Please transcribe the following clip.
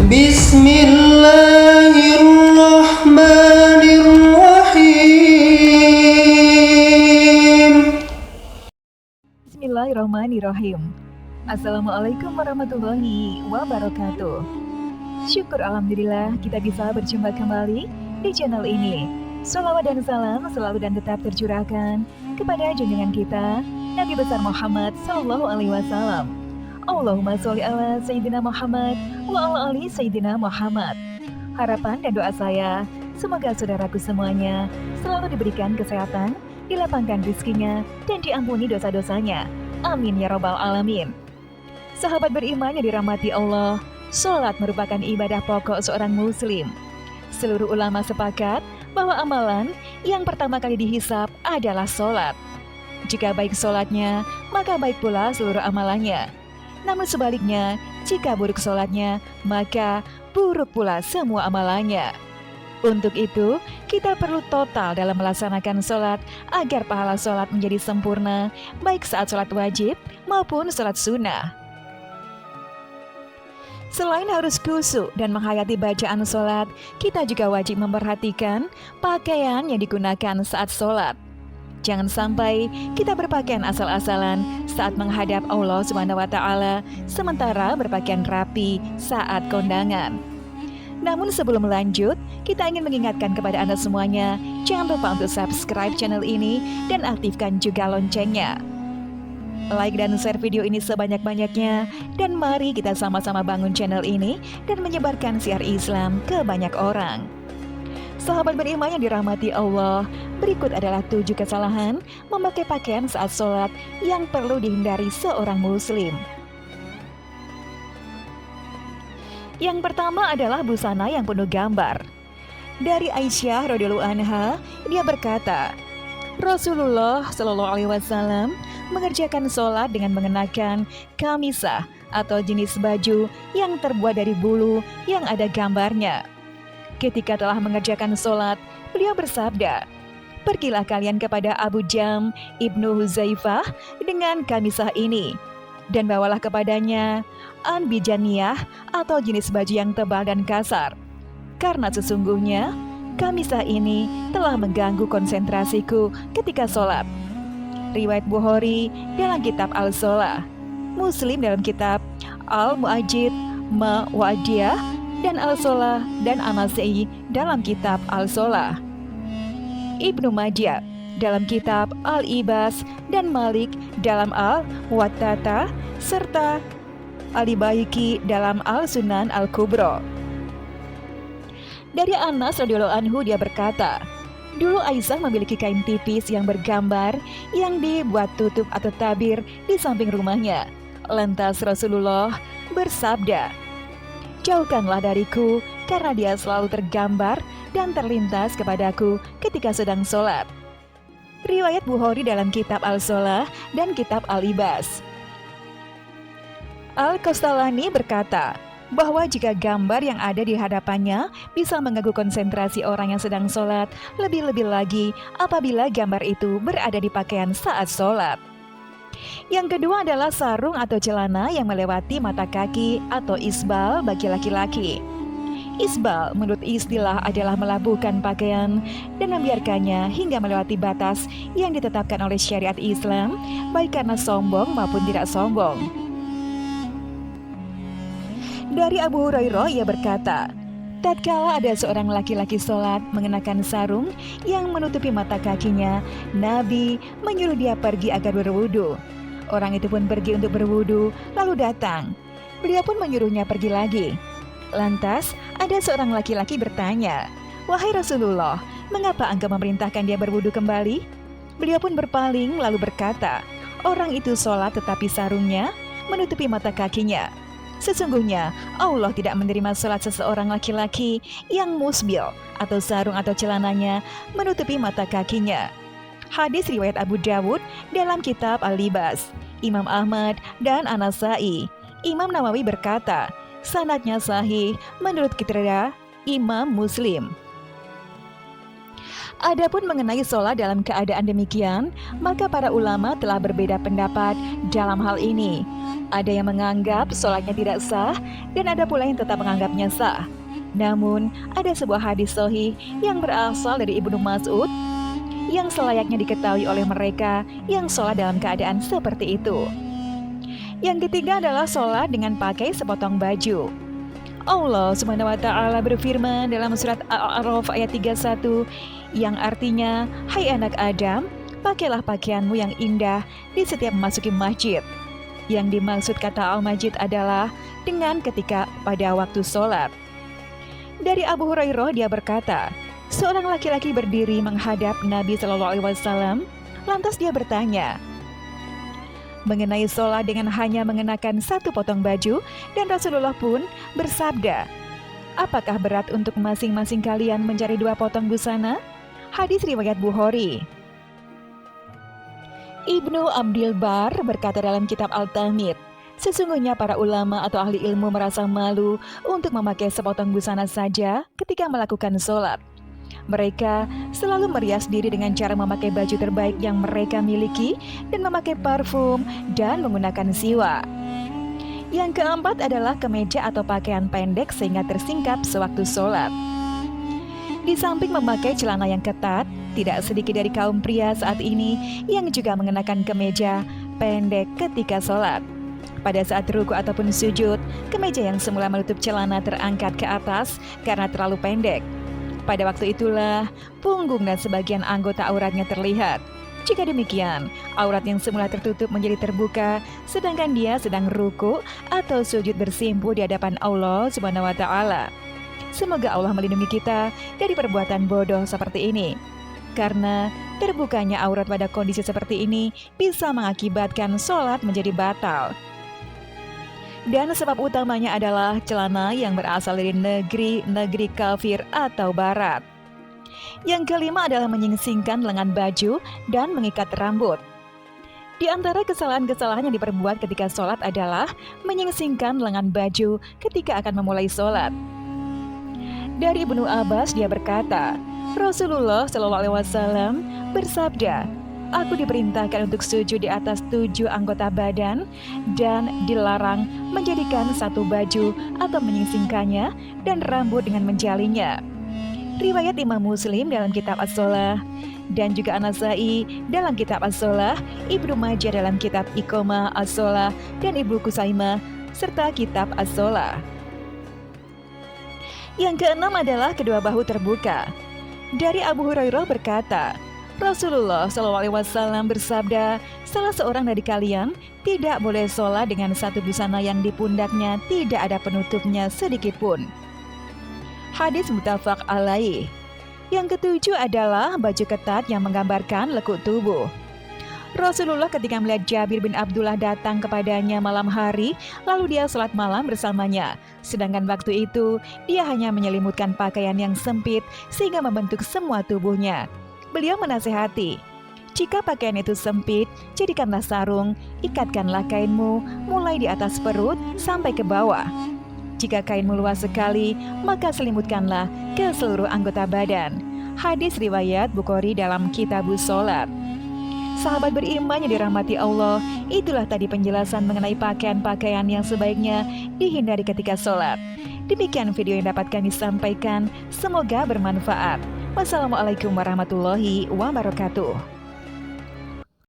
Bismillahirrahmanirrahim. Bismillahirrahmanirrahim. Assalamualaikum warahmatullahi wabarakatuh. Syukur alhamdulillah kita bisa berjumpa kembali di channel ini. Shalawat dan salam selalu dan tetap tercurahkan kepada junjungan kita Nabi besar Muhammad Sallallahu Alaihi Wasallam. Allahumma sholli ala Sayyidina Muhammad wa ala ali Sayyidina Muhammad. Harapan dan doa saya, semoga saudaraku semuanya selalu diberikan kesehatan, dilapangkan rizkinya, dan diampuni dosa-dosanya. Amin ya robbal alamin. Sahabat beriman yang dirahmati Allah, sholat merupakan ibadah pokok seorang muslim. Seluruh ulama sepakat bahwa amalan yang pertama kali dihisab adalah sholat. Jika baik sholatnya, maka baik pula seluruh amalannya. Namun sebaliknya, jika buruk sholatnya, maka buruk pula semua amalannya. Untuk itu, kita perlu total dalam melaksanakan sholat agar pahala sholat menjadi sempurna, baik saat sholat wajib maupun sholat sunnah. Selain harus khusyuk dan menghayati bacaan sholat, kita juga wajib memperhatikan pakaian yang digunakan saat sholat. Jangan sampai kita berpakaian asal-asalan saat menghadap Allah SWT, sementara berpakaian rapi saat kondangan. Namun sebelum lanjut, kita ingin mengingatkan kepada Anda semuanya, jangan lupa untuk subscribe channel ini dan aktifkan juga loncengnya. Like dan share video ini sebanyak-banyaknya, dan mari kita sama-sama bangun channel ini dan menyebarkan syiar Islam ke banyak orang. Sahabat beriman yang dirahmati Allah, berikut adalah 7 kesalahan memakai pakaian saat sholat yang perlu dihindari seorang muslim. Yang pertama adalah busana yang penuh gambar. Dari Aisyah radhiyallahu anha, dia berkata, Rasulullah Shallallahu Alaihi Wasallam mengerjakan sholat dengan mengenakan kamisah atau jenis baju yang terbuat dari bulu yang ada gambarnya. Ketika telah mengerjakan sholat, beliau bersabda, "Pergilah kalian kepada Abu Jam ibnu Huzaifah dengan kamisah ini, dan bawalah kepadanya anbijaniyah atau jenis baju yang tebal dan kasar, karena sesungguhnya kamisah ini telah mengganggu konsentrasiku ketika sholat." Riwayat Bukhari dalam kitab Al-Sholah, Muslim dalam kitab Al-Mu'ajid Ma'wadiyah, dan Al-Sholah dan An-Nasai dalam kitab Al-Sholah. Ibnu Majah dalam kitab Al-Ibas dan Malik dalam Al-Muwattata serta Al-Baihaqi dalam Al-Sunan Al-Kubra. Dari Anas radhiyallahu anhu, dia berkata, dulu Aisyah memiliki kain tipis yang bergambar yang dibuat tutup atau tabir di samping rumahnya. Lantas Rasulullah bersabda, "Jauhkanlah dariku, karena dia selalu tergambar dan terlintas kepadaku ketika sedang sholat." Riwayat Bukhari dalam kitab Al-Sholah dan kitab Al-Ibas. Al-Qastalani berkata bahwa jika gambar yang ada di hadapannya bisa mengganggu konsentrasi orang yang sedang sholat, lebih-lebih lagi apabila gambar itu berada di pakaian saat sholat. Yang kedua adalah sarung atau celana yang melewati mata kaki atau isbal bagi laki-laki. Isbal menurut istilah adalah melabuhkan pakaian dan membiarkannya hingga melewati batas yang ditetapkan oleh syariat Islam, baik karena sombong maupun tidak sombong. Dari Abu Hurairah, ia berkata, tatkala ada seorang laki-laki sholat mengenakan sarung yang menutupi mata kakinya, Nabi menyuruh dia pergi agar berwudu. Orang itu pun pergi untuk berwudu, lalu datang. Beliau pun menyuruhnya pergi lagi. Lantas ada seorang laki-laki bertanya, "Wahai Rasulullah, mengapa engkau memerintahkan dia berwudu kembali?" Beliau pun berpaling lalu berkata, "Orang itu sholat tetapi sarungnya menutupi mata kakinya. Sesungguhnya Allah tidak menerima sholat seseorang laki-laki yang musbil atau sarung atau celananya menutupi mata kakinya." Hadis riwayat Abu Dawud dalam kitab Al-Libas, Imam Ahmad dan An-Nasai. Imam Nawawi berkata, sanadnya sahih menurut kriteria Imam Muslim. Adapun mengenai sholat dalam keadaan demikian, maka para ulama telah berbeda pendapat dalam hal ini. Ada yang menganggap sholatnya tidak sah, dan ada pula yang tetap menganggapnya sah. Namun, ada sebuah hadis sahih yang berasal dari Ibnu Mas'ud yang selayaknya diketahui oleh mereka yang sholat dalam keadaan seperti itu. Yang ketiga adalah sholat dengan pakai sepotong baju. Allah Subhanahu wa Ta'ala berfirman dalam surat Al-A'raf ayat 31 yang artinya, "Hai anak Adam, pakailah pakaianmu yang indah di setiap memasuki masjid." Yang dimaksud kata al-majid adalah dengan ketika pada waktu sholat. Dari Abu Hurairah dia berkata, seorang laki-laki berdiri menghadap Nabi Shallallahu Alaihi Wasallam, lantas dia bertanya mengenai sholat dengan hanya mengenakan satu potong baju, dan Rasulullah pun bersabda, apakah berat untuk masing-masing kalian mencari 2 potong busana? Hadis riwayat Bukhari. Ibnu Abdil Bar berkata dalam kitab Al-Tamid, sesungguhnya para ulama atau ahli ilmu merasa malu untuk memakai sepotong busana saja ketika melakukan sholat. Mereka selalu merias diri dengan cara memakai baju terbaik yang mereka miliki dan memakai parfum dan menggunakan siwak. Yang keempat adalah kemeja atau pakaian pendek sehingga tersingkap sewaktu sholat. Di samping memakai celana yang ketat, tidak sedikit dari kaum pria saat ini yang juga mengenakan kemeja pendek ketika sholat. Pada saat ruku ataupun sujud, kemeja yang semula menutup celana terangkat ke atas karena terlalu pendek. Pada waktu itulah, punggung dan sebagian anggota auratnya terlihat. Jika demikian, aurat yang semula tertutup menjadi terbuka, sedangkan dia sedang ruku atau sujud bersimpuh di hadapan Allah Subhanahu wa Ta'ala. Semoga Allah melindungi kita dari perbuatan bodoh seperti ini. Karena terbukanya aurat pada kondisi seperti ini bisa mengakibatkan sholat menjadi batal. Dan sebab utamanya adalah celana yang berasal dari negeri kafir atau barat. Yang kelima adalah menyingsingkan lengan baju dan mengikat rambut. Di antara kesalahan-kesalahan yang diperbuat ketika sholat adalah menyingsingkan lengan baju ketika akan memulai sholat. Dari Ibnu Abbas dia berkata, Rasulullah SAW bersabda, aku diperintahkan untuk sujud di atas 7 anggota badan dan dilarang menjadikan satu baju atau menyingsingkannya dan rambut dengan menjalinya. Riwayat Imam Muslim dalam kitab As-Shalah dan juga An-Nasai dalam kitab As-Shalah, Ibnu Majah dalam kitab Iqamah As-Shalah dan Ibnu Kusaimah serta kitab As-Shalah. Yang keenam adalah kedua bahu terbuka. Dari Abu Hurairah berkata, Rasulullah SAW bersabda, salah seorang dari kalian tidak boleh sholat dengan satu busana yang di pundaknya tidak ada penutupnya sedikitpun. Hadis muttafaq alaih. Yang ketujuh adalah baju ketat yang menggambarkan lekuk tubuh. Rasulullah ketika melihat Jabir bin Abdullah datang kepadanya malam hari, lalu dia sholat malam bersamanya. Sedangkan waktu itu, dia hanya menyelimutkan pakaian yang sempit sehingga membentuk semua tubuhnya. Beliau menasihati, jika pakaian itu sempit, jadikanlah sarung, ikatkanlah kainmu mulai di atas perut sampai ke bawah. Jika kainmu luas sekali, maka selimutkanlah ke seluruh anggota badan. Hadis riwayat Bukhari dalam Kitabus Sholat. Sahabat beriman yang dirahmati Allah, itulah tadi penjelasan mengenai pakaian-pakaian yang sebaiknya dihindari ketika sholat. Demikian video yang dapat kami sampaikan, semoga bermanfaat. Wassalamualaikum warahmatullahi wabarakatuh.